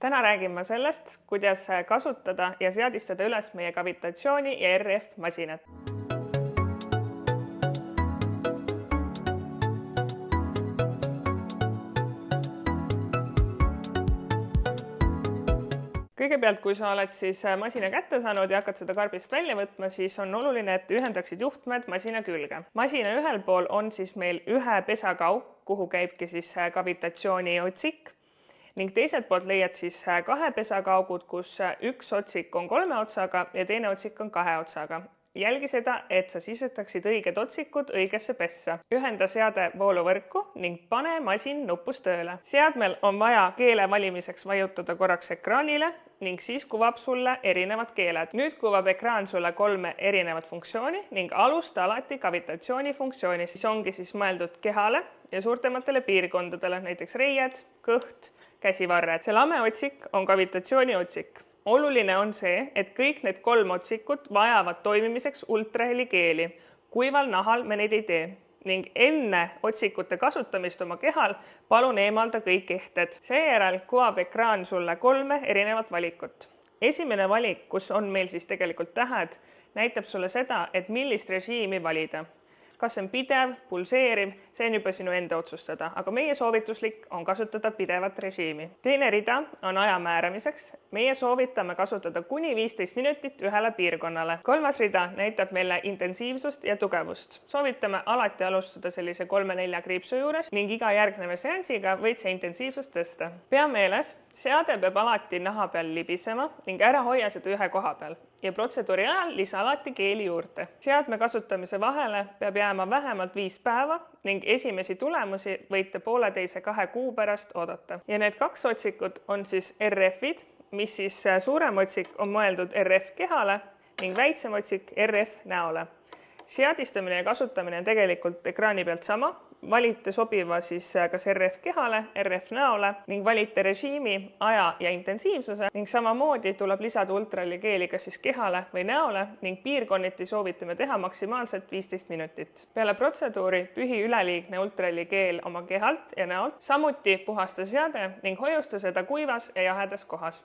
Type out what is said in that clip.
Täna räägin ma sellest, kuidas kasutada ja seadistada üles meie kavitatsiooni ja RF-masinat. Kõigepealt, kui sa oled masina kätte saanud ja hakkad seda karbist välja võtma, siis on oluline, et ühendaksid juhtmed masina külge. Masina ühel pool on meil ühe pesakauk, kuhu käibki kavitatsiooni otsik, ning teiselt poolt leiad kahe pesakaugud, kus üks otsik on 3 otsaga ja teine otsik on 2 otsaga. Jälgi seda, et sa sisestaksid õiged otsikud õigesse pessa. Ühenda seade vooluvõrku ning pane masin nupus tööle. Seadmel on vaja keele valimiseks vajutada korraks ekraanile ning siis kuvab sulle erinevad keeled. Nüüd kuvab ekraan sulle 3 erinevat funktsiooni ning alusta alati kavitatsiooni funktsioonist. See ongi mõeldud kehale ja suurtematele piirkondadele, näiteks reied, kõht, käsivarred. See lame otsik on kavitatsiooni otsik. Oluline on see, et kõik need 3 otsikut vajavad toimimiseks ultrahelikeeli. Kuival nahal me neid ei tee. Ning enne otsikute kasutamist oma kehal palun eemalda kõik ehted. Seejärel kuvab ekraan sulle 3 erinevat valikut. Esimene valik, kus on meil tegelikult tähed, näitab sulle seda, et millist režiimi valida. Kas see on pidev, pulseeriv, see on juba sinu enda otsustada, aga meie soovituslik on kasutada pidevat režiimi. Teine rida on aja määramiseks. Meie soovitame kasutada kuni 15 minutit ühele piirkonnale. 3. rida näitab meile intensiivsust ja tugevust. Soovitame alati alustada sellise 3-4 kriipsu juures ning iga järgneva seansiga võid see intensiivsust tõsta. Pea meeles, seade peab alati naha peal libisema ning ära hoia seda ühe koha peal. Ja protseduuri ajal lisa alati keeli juurde. Seadme kasutamise vahele peab jääma vähemalt 5 päeva ning esimesi tulemusi võite 1,5–2 kuu pärast oodata. Ja need 2 otsikut on RF-id, mis suurem otsik on mõeldud RF kehale ning väiksem otsik RF näole. Seadistamine ja kasutamine on tegelikult ekraani pealt sama. Valite sobiva kas RF kehale, RF näole ning valite režiimi, aja ja intensiivsuse ning samamoodi tuleb lisada ultrahelikeeli kas kehale või näole ning piirkonniti soovitame teha maksimaalselt 15 minutit. Peale protseduuri pühi üleliigne ultrahelikeel oma kehalt ja näolt, samuti puhasta seade ning hoiusta seda kuivas ja jahedas kohas.